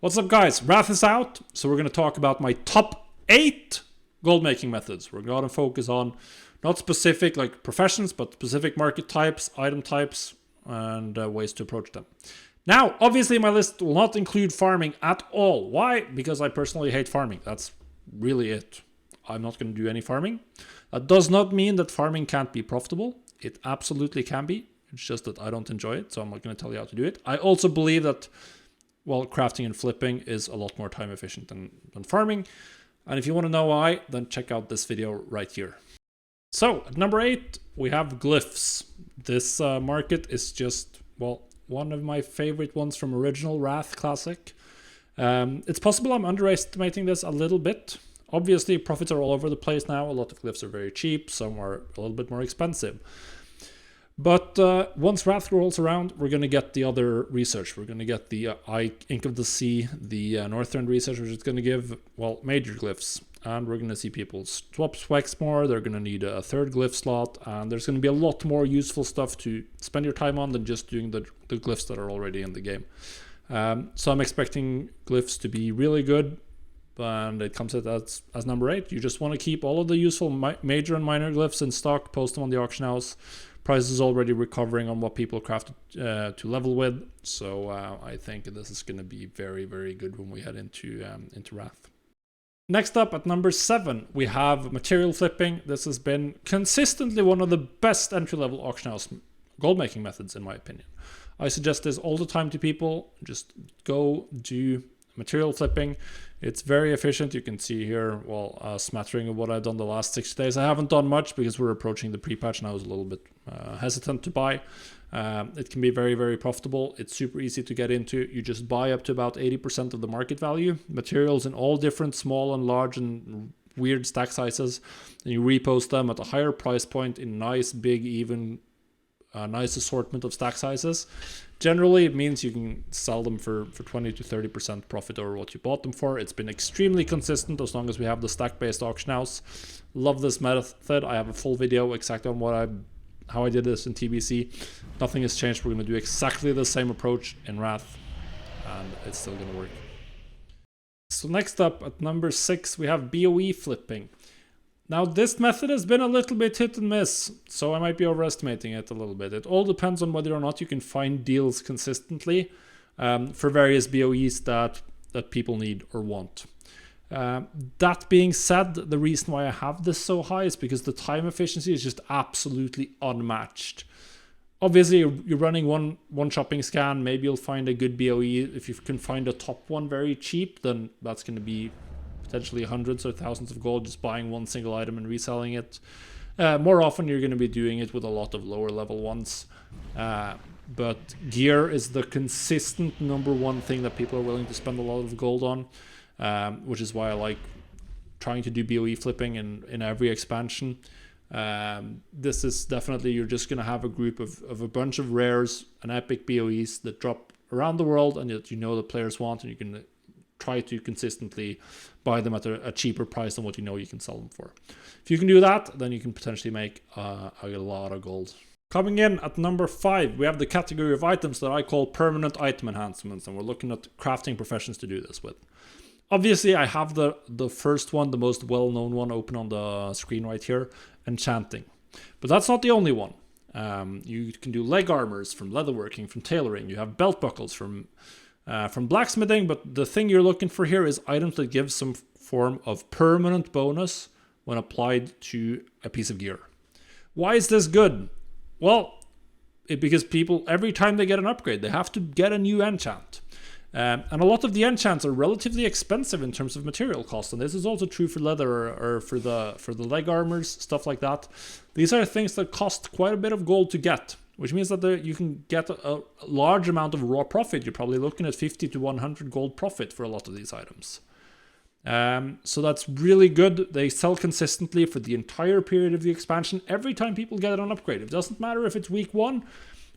What's up, guys? Wrath is out, so we're going to talk about my top 8 gold making methods. We're going to focus on not specific like professions, but specific market types, item types, and ways to approach them. Now, obviously, my list will not include farming at all. Why? Because I personally hate farming. That's really it. I'm not going to do any farming. That does not mean that farming can't be profitable. It absolutely can be. It's just that I don't enjoy it, so I'm not going to tell you how to do it. I also believe that, well, crafting and flipping is a lot more time efficient than farming. And if you want to know why, then check out this video right here. So at number 8, we have glyphs. This market is just, well, one of my favorite ones from original Wrath Classic. It's possible I'm underestimating this a little bit. Obviously, profits are all over the place now. A lot of glyphs are very cheap. Some are a little bit more expensive. But once Wrath rolls around, we're going to get the other research. We're going to get the Ink of the Sea, the Northern research, which is going to give, well, major glyphs. And we're going to see people swap specs more. They're going to need a third glyph slot. And there's going to be a lot more useful stuff to spend your time on than just doing the glyphs that are already in the game. So I'm expecting glyphs to be really good. And it comes as number 8. You just want to keep all of the useful major and minor glyphs in stock, post them on the auction house. Price is already recovering on what people crafted to level with, so I think this is going to be very, very good when we head into Wrath. Next up at number 7, we have material flipping. This has been consistently one of the best entry-level auction house gold making methods, in my opinion. I suggest this all the time to people. Just go do material flipping. It's very efficient. You can see here, well, a smattering of what I've done the last 6 days. I haven't done much because we're approaching the pre-patch and I was a little bit hesitant to buy. It can be very, very profitable. It's super easy to get into. You just buy up to about 80% of the market value. Materials in all different small and large and weird stack sizes. And you repost them at a higher price point in nice, big, even, nice assortment of stack sizes. Generally, it means you can sell them for 20 to 30% profit over what you bought them for. It's been extremely consistent as long as we have the stack-based auction house. Love this method. I have a full video exactly on how I did this in TBC. Nothing has changed. We're going to do exactly the same approach in Wrath, and it's still going to work. So next up at number 6, we have BOE flipping. Now, this method has been a little bit hit and miss, so I might be overestimating it a little bit. It all depends on whether or not you can find deals consistently for various BOEs that people need or want. That being said, the reason why I have this so high is because the time efficiency is just absolutely unmatched. Obviously, you're running one shopping scan. Maybe you'll find a good BOE. If you can find a top one very cheap, then that's going to be potentially hundreds or thousands of gold just buying one single item and reselling it. More often you're going to be doing it with a lot of lower level ones. But gear is the consistent number one thing that people are willing to spend a lot of gold on, which is why I like trying to do BOE flipping in every expansion. This is definitely, you're just going to have a group of a bunch of rares and epic BOEs that drop around the world and that you know the players want, and you can try to consistently buy them at a cheaper price than what you know you can sell them for. If you can do that, then you can potentially make a lot of gold. Coming in at number 5, we have the category of items that I call permanent item enhancements, and we're looking at crafting professions to do this with. Obviously, I have the first one, the most well-known one, open on the screen right here, enchanting. But that's not the only one. You can do leg armors from leatherworking, from tailoring. You have belt buckles from blacksmithing, but the thing you're looking for here is items that give some form of permanent bonus when applied to a piece of gear. Why is this good? Well, because people, every time they get an upgrade, they have to get a new enchant. And a lot of the enchants are relatively expensive in terms of material cost, and this is also true for leather or for the leg armors, stuff like that. These are things that cost quite a bit of gold to get, which means that you can get a large amount of raw profit. You're probably looking at 50 to 100 gold profit for a lot of these items. So that's really good. They sell consistently for the entire period of the expansion. Every time people get it on upgrade, it doesn't matter if it's week 1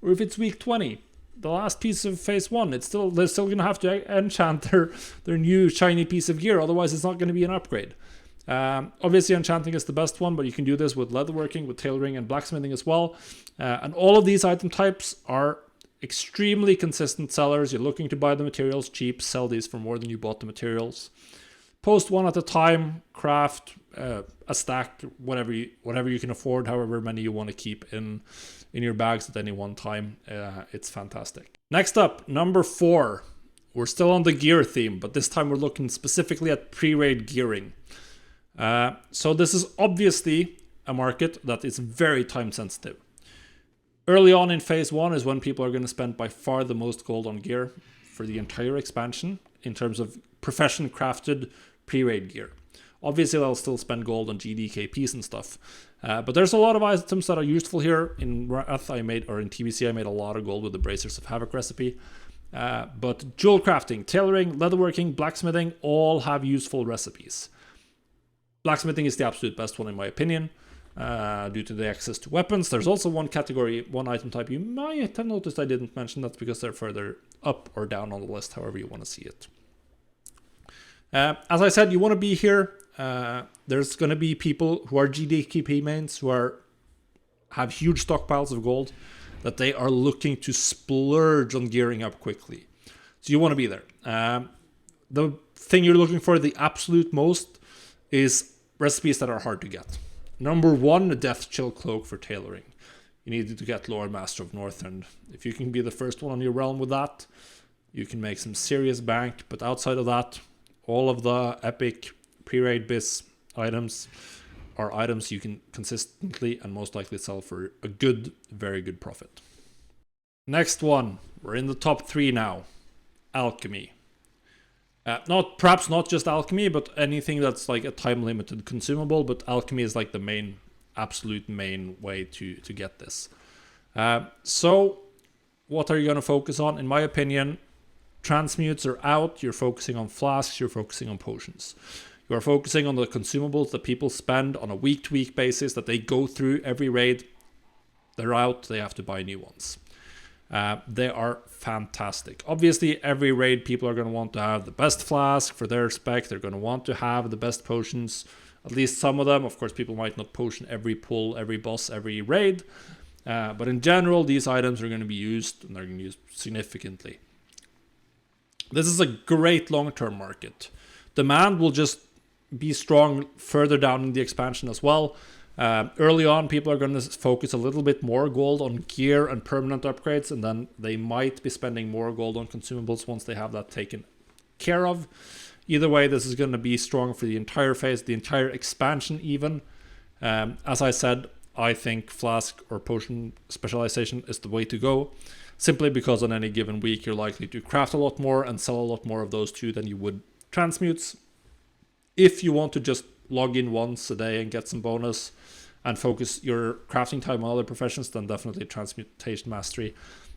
or if it's week 20. The last piece of phase 1, they're still going to have to enchant their new shiny piece of gear. Otherwise, it's not going to be an upgrade. Obviously, enchanting is the best one, but you can do this with leatherworking, with tailoring, and blacksmithing as well. And all of these item types are extremely consistent sellers. You're looking to buy the materials cheap, sell these for more than you bought the materials. Post one at a time, craft a stack, whatever you can afford, however many you want to keep in your bags at any one time. It's fantastic. Next up, number 4. We're still on the gear theme, but this time we're looking specifically at pre-raid gearing. So this is obviously a market that is very time sensitive. Early on in phase 1 is when people are going to spend by far the most gold on gear for the entire expansion in terms of profession crafted pre-raid gear. Obviously they'll still spend gold on GDKPs and stuff, but there's a lot of items that are useful here. In Wrath in TBC I made a lot of gold with the Bracers of Havoc recipe. But jewel crafting, tailoring, leatherworking, blacksmithing all have useful recipes. Blacksmithing is the absolute best one in my opinion, due to the access to weapons. There's also one category, one item type you might have noticed I didn't mention. That's because they're further up or down on the list, however you want to see it. As I said, you want to be here. There's going to be people who are GDKP mains who have huge stockpiles of gold that they are looking to splurge on gearing up quickly. So you want to be there. The thing you're looking for the absolute most is recipes that are hard to get. Number 1, a Death Chill Cloak for tailoring. You need to get Lord Master of Northrend. If you can be the first one on your realm with that, you can make some serious bank. But outside of that, all of the epic pre-raid bis items are items you can consistently and most likely sell for a very good profit. Next one, we're in the top 3 now. Alchemy. Perhaps not just alchemy, but anything that's like a time-limited consumable, but alchemy is like the absolute main way to get this. So, what are you going to focus on? In my opinion, transmutes are out. You're focusing on flasks, you're focusing on potions. You are focusing on the consumables that people spend on a week-to-week basis, that they go through every raid. They're out, they have to buy new ones. They are fantastic. Obviously, every raid, people are going to want to have the best flask for their spec. They're going to want to have the best potions, at least some of them. Of course, people might not potion every pull, every boss, every raid. But in general, these items are going to be used, and they're going to be used significantly. This is a great long-term market. Demand will just be strong further down in the expansion as well. Early on, people are going to focus a little bit more gold on gear and permanent upgrades, and then they might be spending more gold on consumables once they have that taken care of. Either way, this is going to be strong for the entire phase, the entire expansion even. As I said, I think flask or potion specialization is the way to go, simply because on any given week you're likely to craft a lot more and sell a lot more of those too than you would transmutes. If you want to just log in once a day and get some bonus and focus your crafting time on other professions, then definitely transmutation mastery.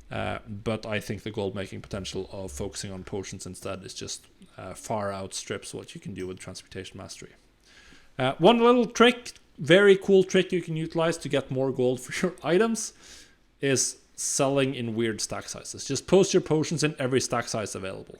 But I think the gold making potential of focusing on potions instead is just far outstrips what you can do with transmutation mastery. One little trick, very cool trick you can utilize to get more gold for your items is selling in weird stack sizes. Just post your potions in every stack size available.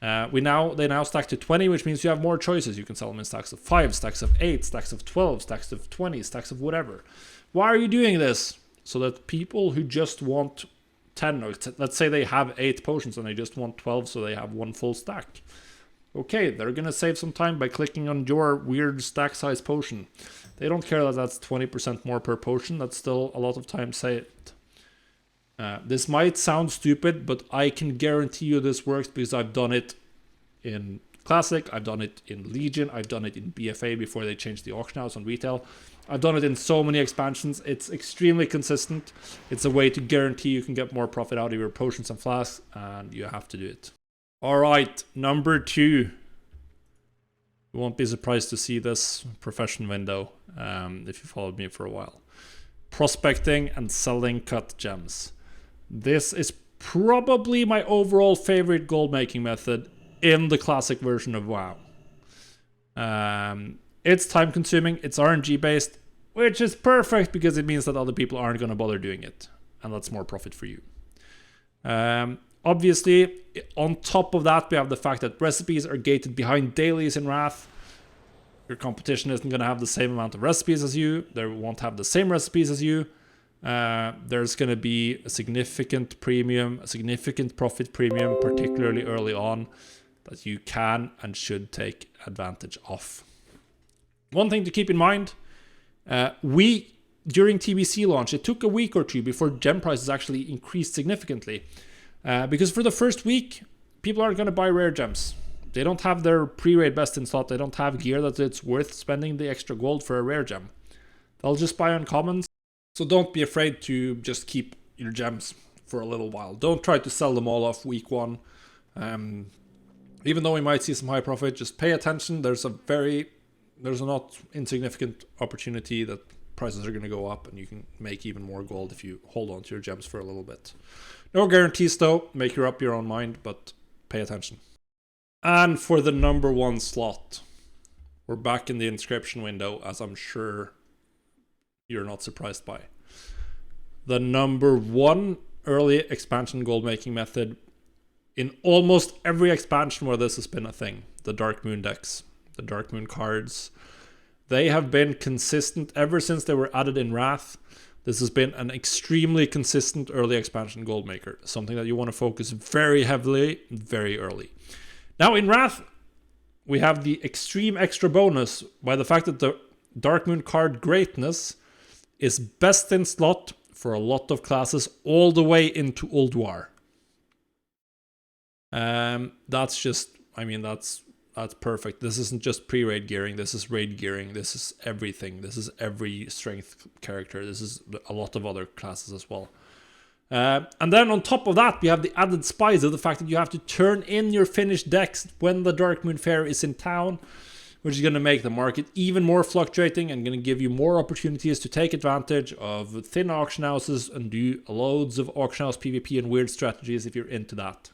They now stack to 20, which means you have more choices. You can sell them in stacks of 5, stacks of 8, stacks of 12, stacks of 20, stacks of whatever. Why are you doing this? So that people who just want 10, or let's say they have 8 potions and they just want 12, so they have one full stack. Okay, they're going to save some time by clicking on your weird stack size potion. They don't care that that's 20% more per potion. That's still a lot of time saved. This might sound stupid, but I can guarantee you this works because I've done it in Classic, I've done it in Legion, I've done it in BFA before they changed the auction house on retail. I've done it in so many expansions. It's extremely consistent. It's a way to guarantee you can get more profit out of your potions and flasks, and you have to do it. Alright, number 2. You won't be surprised to see this profession window if you followed me for a while. Prospecting and selling cut gems. This is probably my overall favorite gold making method in the classic version of WoW. It's time consuming, it's RNG based, which is perfect because it means that other people aren't going to bother doing it, and that's more profit for you. Obviously, on top of that, we have the fact that recipes are gated behind dailies in Wrath. Your competition isn't going to have the same amount of recipes as you, they won't have the same recipes as you. there's going to be a significant premium, a significant profit premium, particularly early on, that you can and should take advantage of. One thing to keep in mind, during TBC launch, it took a week or two before gem prices actually increased significantly. Because for the first week, people aren't going to buy rare gems. They don't have their pre-raid best in slot. They don't have gear that it's worth spending the extra gold for a rare gem. They'll just buy uncommons. So don't be afraid to just keep your gems for a little while. Don't try to sell them all off week one. Even though we might see some high profit, just pay attention. There's a not insignificant opportunity that prices are going to go up and you can make even more gold if you hold on to your gems for a little bit. No guarantees though. Make up your own mind, but pay attention. And for the number one slot, we're back in the inscription window, as I'm sure you're not surprised by. The number one early expansion gold making method in almost every expansion where this has been a thing. The Dark Moon decks, the Dark Moon cards. They have been consistent ever since they were added in Wrath. This has been an extremely consistent early expansion gold maker. Something that you want to focus very heavily, very early. Now in Wrath, we have the extreme extra bonus by the fact that the Dark Moon card greatness is best in slot for a lot of classes all the way into Old War. That's perfect. This isn't just pre-raid gearing, this is raid gearing, this is everything. This is every strength character, this is a lot of other classes as well. And then on top of that, we have the added spice of the fact that you have to turn in your finished decks when the Dark Moon Fair is in town, which is going to make the market even more fluctuating and going to give you more opportunities to take advantage of thin auction houses and do loads of auction house PvP and weird strategies if you're into that.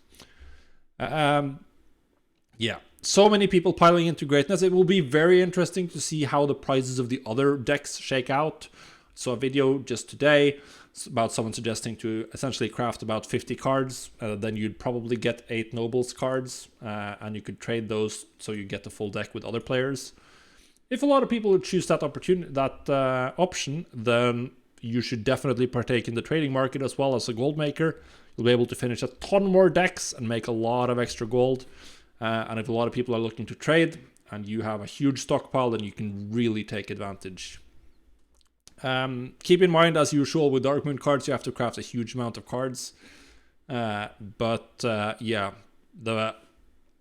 Yeah, so many people piling into greatness. It will be very interesting to see how the prices of the other decks shake out. Saw a video just today about someone suggesting to essentially craft about 50 cards. Then you'd probably get 8 Nobles cards, and you could trade those so you get the full deck with other players. If a lot of people would choose that option, then you should definitely partake in the trading market as well as a gold maker. You'll be able to finish a ton more decks and make a lot of extra gold. And if a lot of people are looking to trade and you have a huge stockpile, then you can really take advantage. Keep in mind, as usual, with Dark Moon cards, you have to craft a huge amount of cards. Yeah, the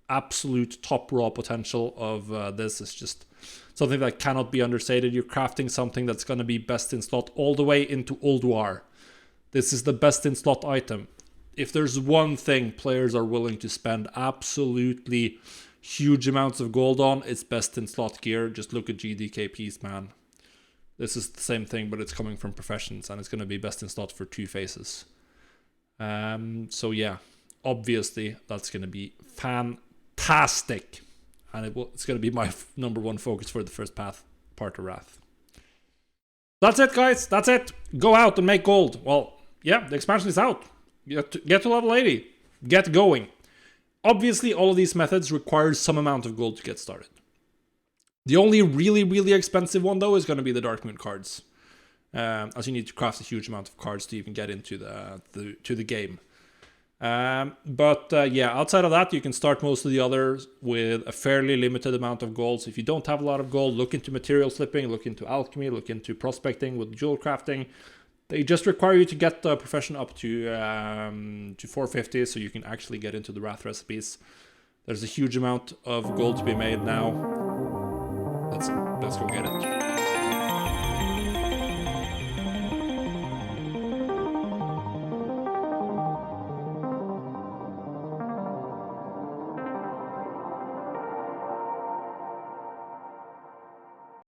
absolute top raw potential of this is just something that cannot be understated. You're crafting something that's going to be best in slot all the way into Old War. This is the best in slot item. If there's one thing players are willing to spend absolutely huge amounts of gold on, it's best in slot gear. Just look at GDKPs, man. This is the same thing, but it's coming from Professions, and it's going to be best in slot for 2 phases. So yeah, obviously that's going to be fantastic, and it's going to be my number one focus for the first part of Wrath. That's it, guys. That's it. Go out and make gold. Well, yeah, the expansion is out. Get to level 80. Get going. Obviously, all of these methods require some amount of gold to get started. The only really, really expensive one, though, is going to be the Dark Moon cards. As you need to craft a huge amount of cards to even get into the game. Yeah, outside of that, you can start most of the others with a fairly limited amount of gold. So if you don't have a lot of gold, look into material flipping, look into alchemy, look into prospecting with jewel crafting. They just require you to get the profession up to 450, so you can actually get into the Wrath recipes. There's a huge amount of gold to be made now. Let's go get it.